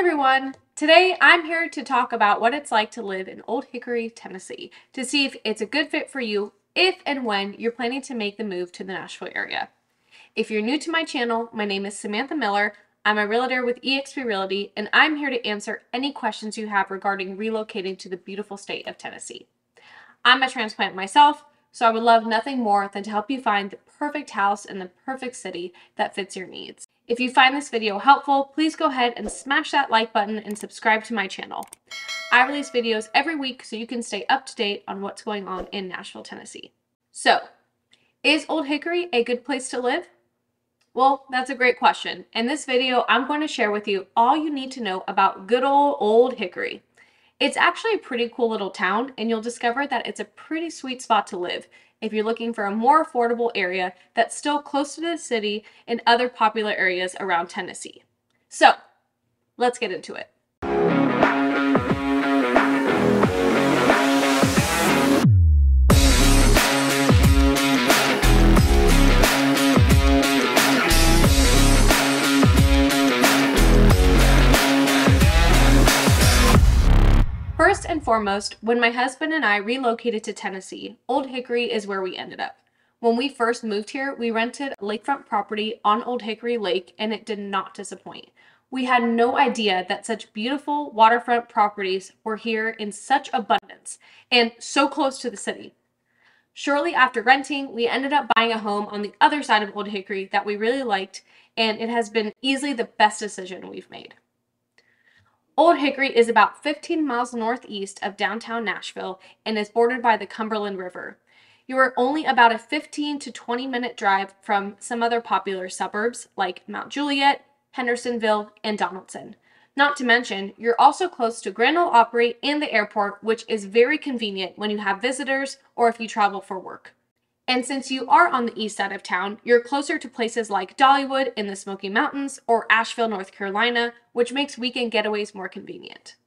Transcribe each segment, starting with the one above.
everyone! Today I'm here to talk about what it's like to live in Old Hickory, Tennessee, to see if it's a good fit for you if and when you're planning to make the move to the Nashville area. If you're new to my channel, my name is Samantha Miller. I'm a realtor with eXp Realty, and I'm here to answer any questions you have regarding relocating to the beautiful state of Tennessee. I'm a transplant myself, so I would love nothing more than to help you find the perfect house in the perfect city that fits your needs. If you find this video helpful, please go ahead and smash that like button and subscribe to my channel. I release videos every week so you can stay up to date on what's going on in Nashville, Tennessee. So, is Old Hickory a good place to live? Well, that's a great question. In this video, I'm going to share with you all you need to know about good old Hickory. It's actually a pretty cool little town, and you'll discover that it's a pretty sweet spot to live if you're looking for a more affordable area that's still close to the city and other popular areas around Tennessee. So, let's get into it. First and foremost, when my husband and I relocated to Tennessee, Old Hickory is where we ended up. When we first moved here, we rented a lakefront property on Old Hickory Lake, and it did not disappoint. We had no idea that such beautiful waterfront properties were here in such abundance and so close to the city. Shortly after renting, we ended up buying a home on the other side of Old Hickory that we really liked, and it has been easily the best decision we've made. Old Hickory is about 15 miles northeast of downtown Nashville and is bordered by the Cumberland River. You are only about a 15 to 20-minute drive from some other popular suburbs like Mount Juliet, Hendersonville, and Donaldson. Not to mention, you're also close to Grand Ole Opry and the airport, which is very convenient when you have visitors or if you travel for work. And since you are on the east side of town, you're closer to places like Dollywood in the Smoky Mountains or Asheville, North Carolina, which makes weekend getaways more convenient.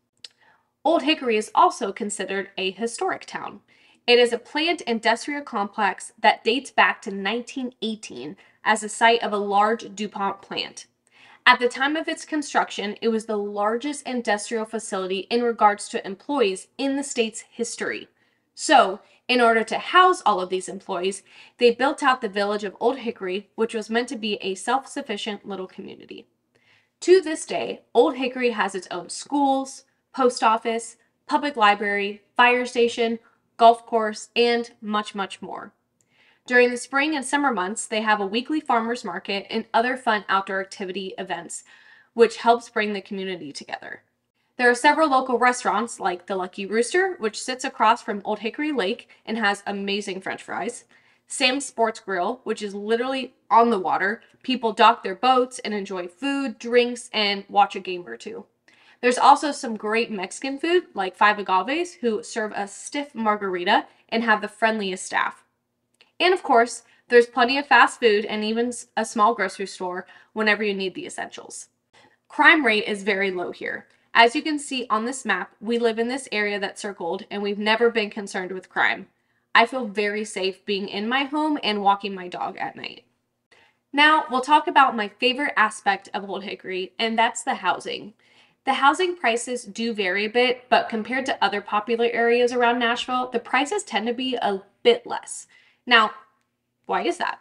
Old Hickory is also considered a historic town. It is a planned industrial complex that dates back to 1918 as the site of a large DuPont plant. At the time of its construction, it was the largest industrial facility in regards to employees in the state's history. So, in order to house all of these employees, they built out the village of Old Hickory, which was meant to be a self-sufficient little community. To this day, Old Hickory has its own schools, post office, public library, fire station, golf course, and much, much more. During the spring and summer months, they have a weekly farmers market and other fun outdoor activity events, which helps bring the community together. There are several local restaurants like the Lucky Rooster, which sits across from Old Hickory Lake and has amazing french fries. Sam's Sports Grill, which is literally on the water. People dock their boats and enjoy food, drinks, and watch a game or two. There's also some great Mexican food like Five Agaves, who serve a stiff margarita and have the friendliest staff. And of course, there's plenty of fast food and even a small grocery store whenever you need the essentials. Crime rate is very low here. As you can see on this map, we live in this area that's circled, and we've never been concerned with crime. I feel very safe being in my home and walking my dog at night. Now, we'll talk about my favorite aspect of Old Hickory, and that's the housing. The housing prices do vary a bit, but compared to other popular areas around Nashville, the prices tend to be a bit less. Now, why is that?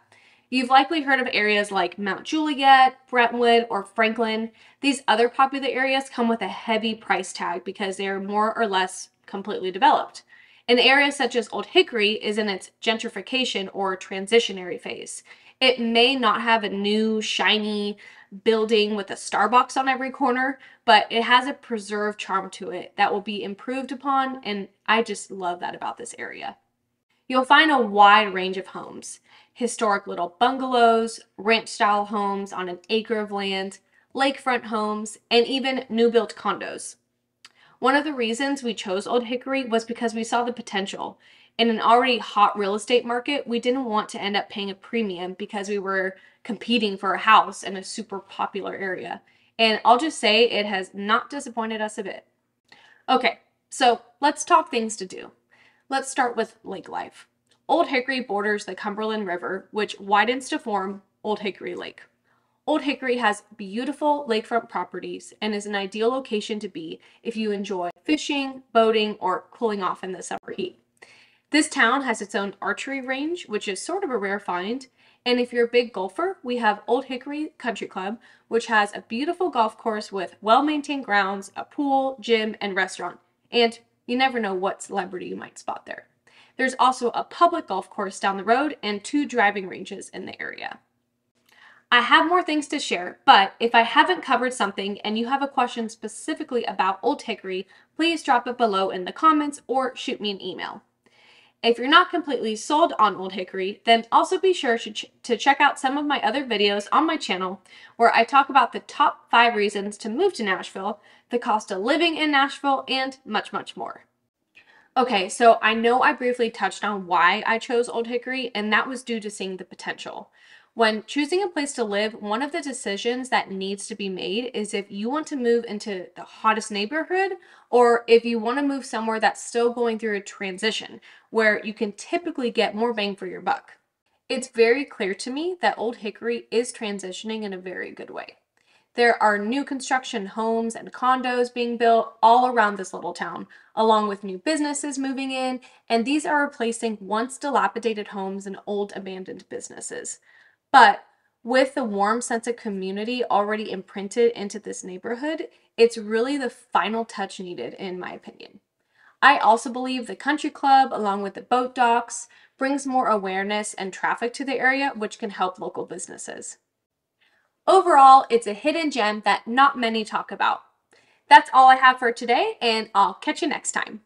You've likely heard of areas like Mount Juliet, Brentwood, or Franklin. These other popular areas come with a heavy price tag because they are more or less completely developed. An area such as Old Hickory is in its gentrification or transitionary phase. It may not have a new, shiny building with a Starbucks on every corner, but it has a preserved charm to it that will be improved upon, and I just love that about this area. You'll find a wide range of homes. Historic little bungalows, ranch-style homes on an acre of land, lakefront homes, and even new-built condos. One of the reasons we chose Old Hickory was because we saw the potential. In an already hot real estate market, we didn't want to end up paying a premium because we were competing for a house in a super popular area. And I'll just say it has not disappointed us a bit. Okay, so let's talk things to do. Let's start with lake life. Old Hickory borders the Cumberland River, which widens to form Old Hickory Lake. Old Hickory has beautiful lakefront properties and is an ideal location to be if you enjoy fishing, boating, or cooling off in the summer heat. This town has its own archery range, which is sort of a rare find. And if you're a big golfer, we have Old Hickory Country Club, which has a beautiful golf course with well-maintained grounds, a pool, gym, and restaurant. And you never know what celebrity you might spot there. There's also a public golf course down the road and 2 driving ranges in the area. I have more things to share, but if I haven't covered something and you have a question specifically about Old Hickory, please drop it below in the comments or shoot me an email. If you're not completely sold on Old Hickory, then also be sure to check out some of my other videos on my channel where I talk about the top 5 reasons to move to Nashville, the cost of living in Nashville, and much, much more. Okay, so I know I briefly touched on why I chose Old Hickory, and that was due to seeing the potential. When choosing a place to live, one of the decisions that needs to be made is if you want to move into the hottest neighborhood or if you want to move somewhere that's still going through a transition where you can typically get more bang for your buck. It's very clear to me that Old Hickory is transitioning in a very good way. There are new construction homes and condos being built all around this little town, along with new businesses moving in, and these are replacing once dilapidated homes and old abandoned businesses. But with the warm sense of community already imprinted into this neighborhood, it's really the final touch needed, in my opinion. I also believe the country club, along with the boat docks, brings more awareness and traffic to the area, which can help local businesses. Overall, it's a hidden gem that not many talk about. That's all I have for today, and I'll catch you next time.